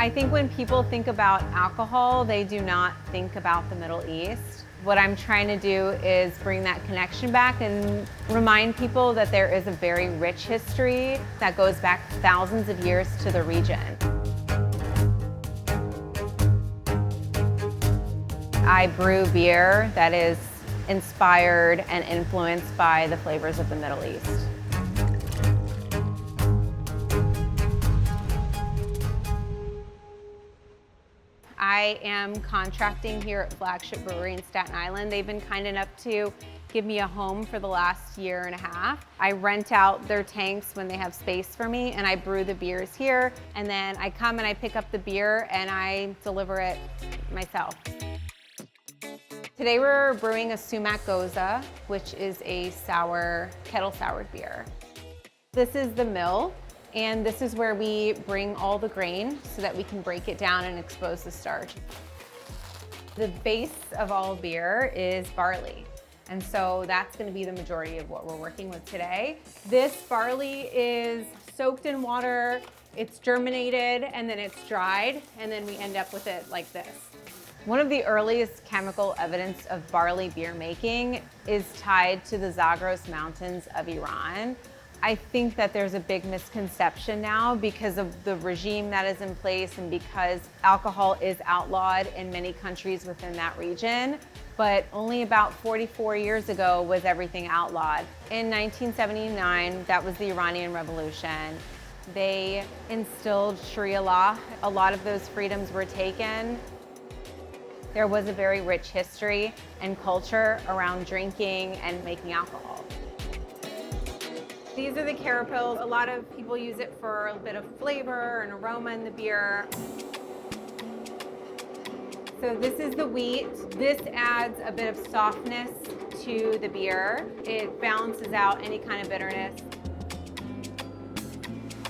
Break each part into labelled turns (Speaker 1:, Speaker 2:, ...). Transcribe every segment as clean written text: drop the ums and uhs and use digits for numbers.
Speaker 1: I think when people think about alcohol, they do not think about the Middle East. What I'm trying to do is bring that connection back and remind people that there is a very rich history that goes back thousands of years to the region. I brew beer that is inspired and influenced by the flavors of the Middle East. I am contracting here at Flagship Brewery in Staten Island. They've been kind enough to give me a home for the last year and a half. I rent out their tanks when they have space for me, and I brew the beers here. And then I come and I pick up the beer and I deliver it myself. Today we're brewing a Sumac Goza, which is a sour, kettle soured beer. This is the mill. And this is where we bring all the grain so that we can break it down and expose the starch. The base of all beer is barley. And so that's going to be the majority of what we're working with today. This barley is soaked in water, it's germinated, and then it's dried, and then we end up with it like this. One of the earliest chemical evidence of barley beer making is tied to the Zagros Mountains of Iran. I think that there's a big misconception now because of the regime that is in place and because alcohol is outlawed in many countries within that region. But only about 44 years ago was everything outlawed. In 1979, that was the Iranian Revolution. They instilled Sharia law. A lot of those freedoms were taken. There was a very rich history and culture around drinking and making alcohol. These are the carapils. A lot of people use it for a bit of flavor and aroma in the beer. So this is the wheat. This adds a bit of softness to the beer. It balances out any kind of bitterness.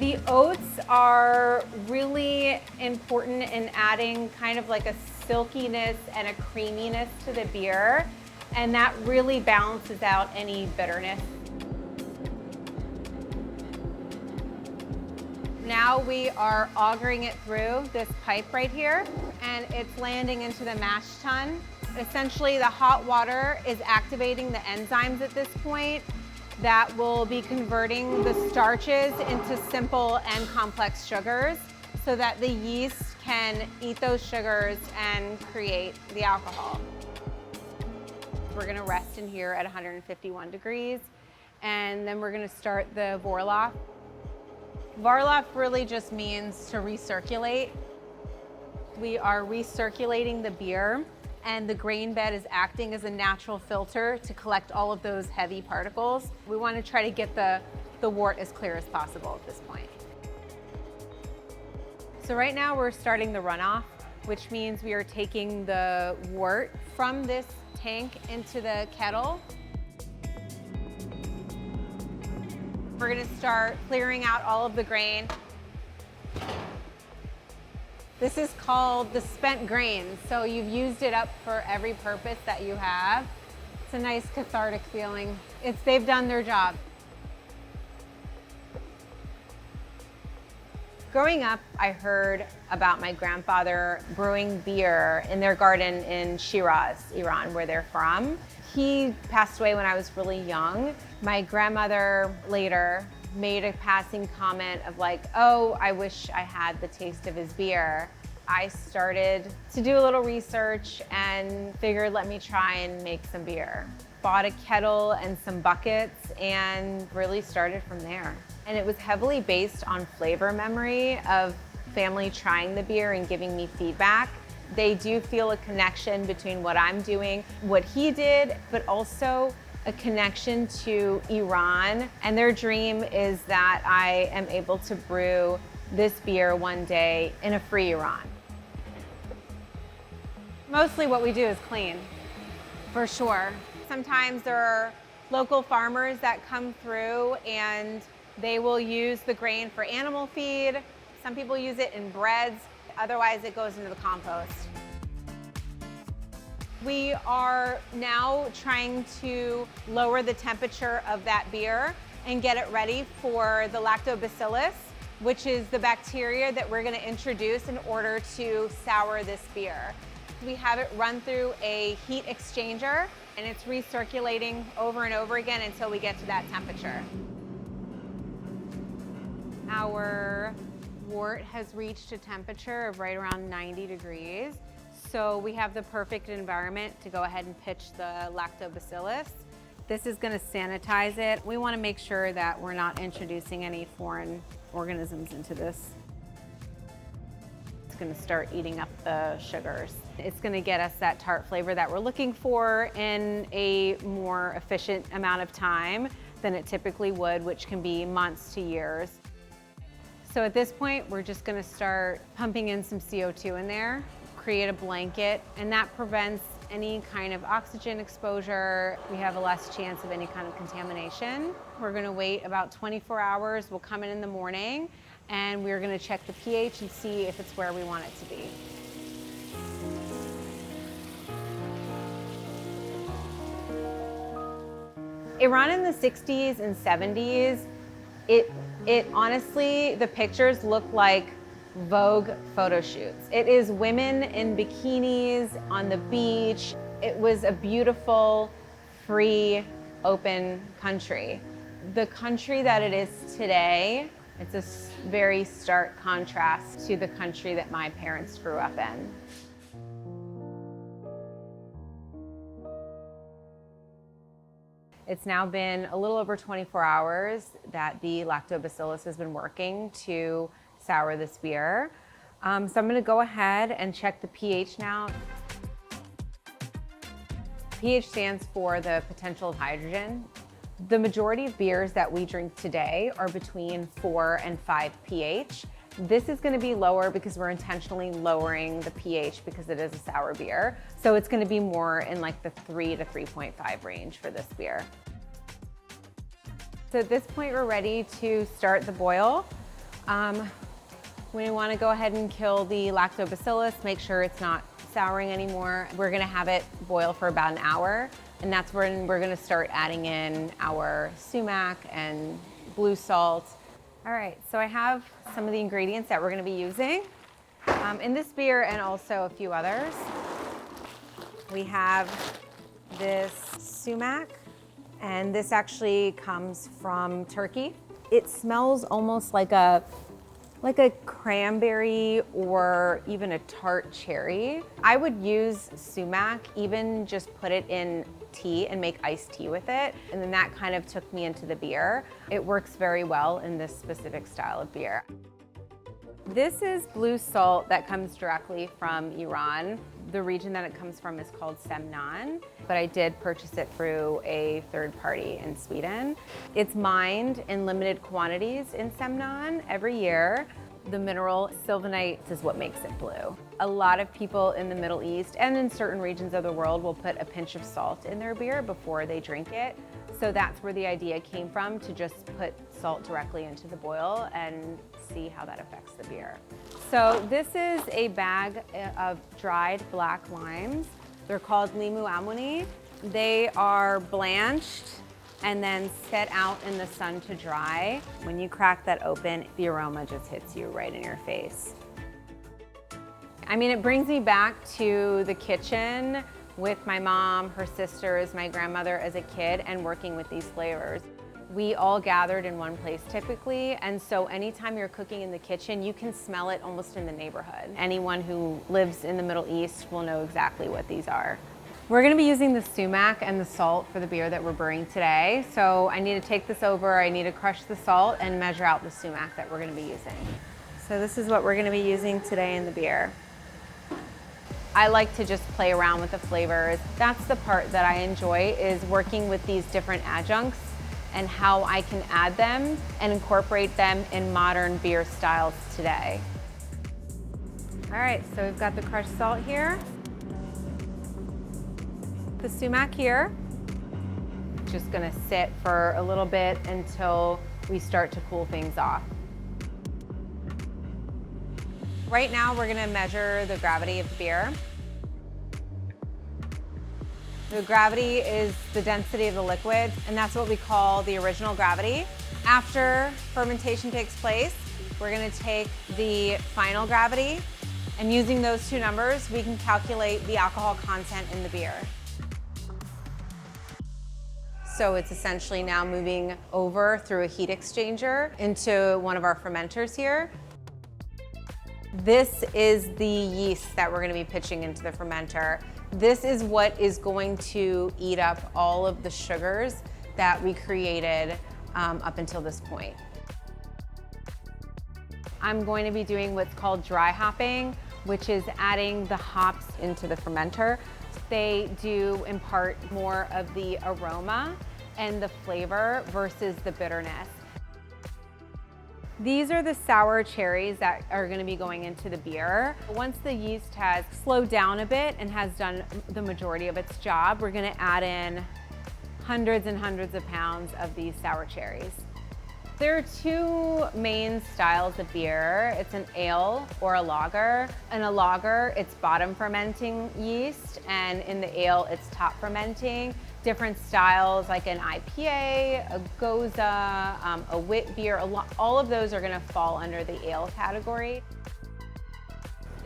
Speaker 1: The oats are really important in adding kind of like a silkiness and a creaminess to the beer, and that really balances out any bitterness. Now we are augering it through this pipe right here, and it's landing into the mash tun. Essentially, the hot water is activating the enzymes at this point that will be converting the starches into simple and complex sugars so that the yeast can eat those sugars and create the alcohol. We're gonna rest in here at 151 degrees, and then we're gonna start the Vorlauf. Vorlauf really just means to recirculate. We are recirculating the beer, and the grain bed is acting as a natural filter to collect all of those heavy particles. We want to try to get the wort as clear as possible at this point. So right now we're starting the runoff, which means we are taking the wort from this tank into the kettle. We're gonna start clearing out all of the grain. This is called the spent grain. So you've used it up for every purpose that you have. It's a nice cathartic feeling. They've done their job. Growing up, I heard about my grandfather brewing beer in their garden in Shiraz, Iran, where they're from. He passed away when I was really young. My grandmother later made a passing comment of like, oh, I wish I had the taste of his beer. I started to do a little research and figured, let me try and make some beer. Bought a kettle and some buckets and really started from there. And it was heavily based on flavor memory of family trying the beer and giving me feedback. They do feel a connection between what I'm doing, what he did, but also a connection to Iran. And their dream is that I am able to brew this beer one day in a free Iran. Mostly what we do is clean, for sure. Sometimes there are local farmers that come through and they will use the grain for animal feed. Some people use it in breads. Otherwise, it goes into the compost. We are now trying to lower the temperature of that beer and get it ready for the lactobacillus. which is the bacteria that we're going to introduce in order to sour this beer. We have it run through a heat exchanger, and it's recirculating over and over again until we get to that temperature. Our wort has reached a temperature of right around 90 degrees. So we have the perfect environment to go ahead and pitch the lactobacillus. This is going to sanitize it. We want to make sure that we're not introducing any foreign organisms into this. It's going to start eating up the sugars. It's going to get us that tart flavor that we're looking for in a more efficient amount of time than it typically would, which can be months to years. So at this point, we're just going to start pumping in some CO2 in there, create a blanket, and that prevents any kind of oxygen exposure. We have a less chance of any kind of contamination. We're going to wait about 24 hours. We'll come in the morning, and we're going to check the pH and see if it's where we want it to be. Iran in the 60s and 70s, it honestly, the pictures look like Vogue photo shoots. It is women in bikinis on the beach. It was a beautiful, free, open country. The country that it is today, it's a very stark contrast to the country that my parents grew up in. It's now been a little over 24 hours that the lactobacillus has been working to sour this beer. So I'm going to go ahead and check the pH now. pH stands for the potential of hydrogen. The majority of beers that we drink today are between 4 and 5 pH. This is going to be lower because we're intentionally lowering the pH because it is a sour beer. So it's going to be more in like the 3 to 3.5 range for this beer. So at this point, we're ready to start the boil. We want to go ahead and kill the lactobacillus, make sure it's not souring anymore. We're going to have it boil for about an hour, and that's when we're going to start adding in our sumac and blue salt. All right, so I have some of the ingredients that we're going to be using in this beer and also a few others. We have this sumac, and this actually comes from Turkey. It smells almost like a cranberry or even a tart cherry. I would use sumac, even just put it in tea and make iced tea with it. And then that kind of took me into the beer. It works very well in this specific style of beer. This is blue salt that comes directly from Iran. The region that it comes from is called Semnan, but I did purchase it through a third party in Sweden. It's mined in limited quantities in Semnan every year. The mineral sylvanite is what makes it blue. A lot of people in the Middle East and in certain regions of the world will put a pinch of salt in their beer before they drink it. So that's where the idea came from, to just put salt directly into the boil and see how that affects the beer. So this is a bag of dried black limes. They're called limu amuni. They are blanched and then set out in the sun to dry. When you crack that open, the aroma just hits you right in your face. I mean, it brings me back to the kitchen with my mom, her sisters, my grandmother as a kid, and working with these flavors. We all gathered in one place typically, and so anytime you're cooking in the kitchen, you can smell it almost in the neighborhood. Anyone who lives in the Middle East will know exactly what these are. We're gonna be using the sumac and the salt for the beer that we're brewing today. So I need to take this over, I need to crush the salt and measure out the sumac that we're gonna be using. So this is what we're gonna be using today in the beer. I like to just play around with the flavors. That's the part that I enjoy, is working with these different adjuncts and how I can add them and incorporate them in modern beer styles today. All right, so we've got the crushed salt here. The sumac here. Just gonna sit for a little bit until we start to cool things off. Right now, we're gonna measure the gravity of the beer. The gravity is the density of the liquid, and that's what we call the original gravity. After fermentation takes place, We're gonna take the final gravity, and using those two numbers, we can calculate the alcohol content in the beer. So it's essentially now moving over through a heat exchanger into one of our fermenters here. This is the yeast that we're gonna be pitching into the fermenter. This is what is going to eat up all of the sugars that we created up until this point. I'm going to be doing what's called dry hopping, which is adding the hops into the fermenter. They do impart more of the aroma and the flavor versus the bitterness. These are the sour cherries that are going to be going into the beer. Once the yeast has slowed down a bit and has done the majority of its job, we're going to add in hundreds and hundreds of pounds of these sour cherries. There are two main styles of beer. It's an ale or a lager. In a lager, it's bottom fermenting yeast, and in the ale, it's top fermenting. Different styles like an IPA, a Goza, a wit beer, all of those are gonna fall under the ale category.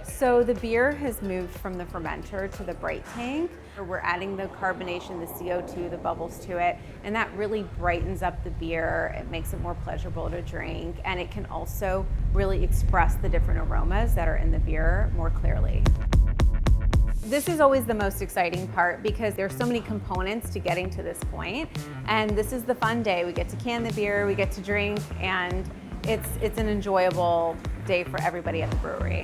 Speaker 1: So the beer has moved from the fermenter to the bright tank. We're adding the carbonation, the CO2, the bubbles to it, and that really brightens up the beer. It makes it more pleasurable to drink, and it can also really express the different aromas that are in the beer more clearly. This is always the most exciting part because there's so many components to getting to this point, and this is the fun day. We get to can the beer, we get to drink, and it's an enjoyable day for everybody at the brewery.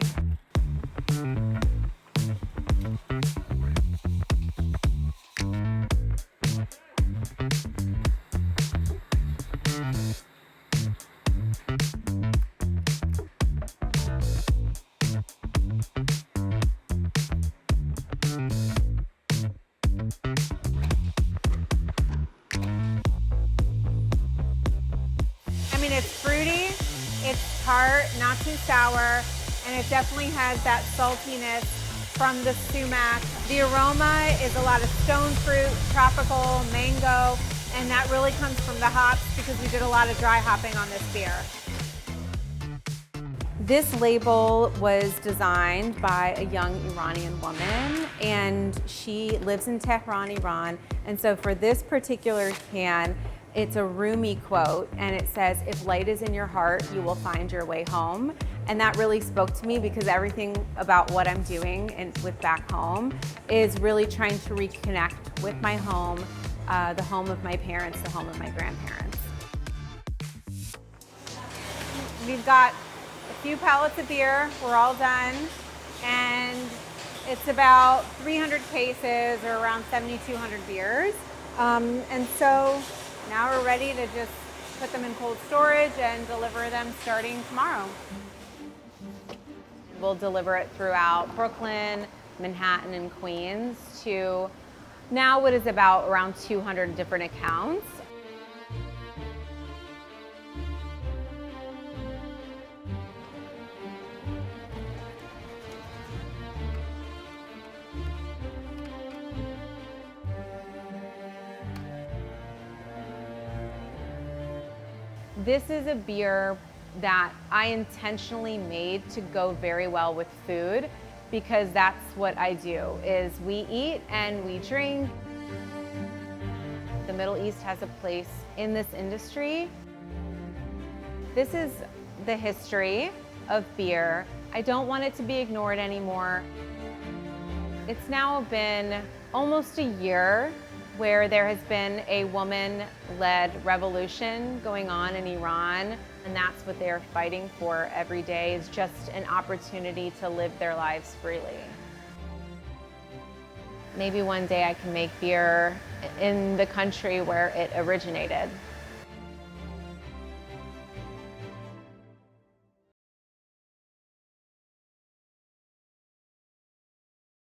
Speaker 1: It's fruity, it's tart, not too sour, and it definitely has that saltiness from the sumac. The aroma is a lot of stone fruit, tropical, mango, and that really comes from the hops because we did a lot of dry hopping on this beer. This label was designed by a young Iranian woman, and she lives in Tehran, Iran, and so for this particular can, it's a Rumi quote, and it says, "If light is in your heart, you will find your way home." And that really spoke to me because everything about what I'm doing with back home is really trying to reconnect with my home, the home of my parents, the home of my grandparents. We've got a few pallets of beer, we're all done, and it's about 300 cases or around 7,200 beers. And so now we're ready to just put them in cold storage and deliver them starting tomorrow. We'll deliver it throughout Brooklyn, Manhattan, and Queens to now what is about around 200 different accounts. This is a beer that I intentionally made to go very well with food because that's what I do, is we eat and we drink. The Middle East has a place in this industry. This is the history of beer. I don't want it to be ignored anymore. It's now been almost a year where there has been a woman-led revolution going on in Iran, and that's what they are fighting for every day, is just an opportunity to live their lives freely. Maybe one day I can make beer in the country where it originated.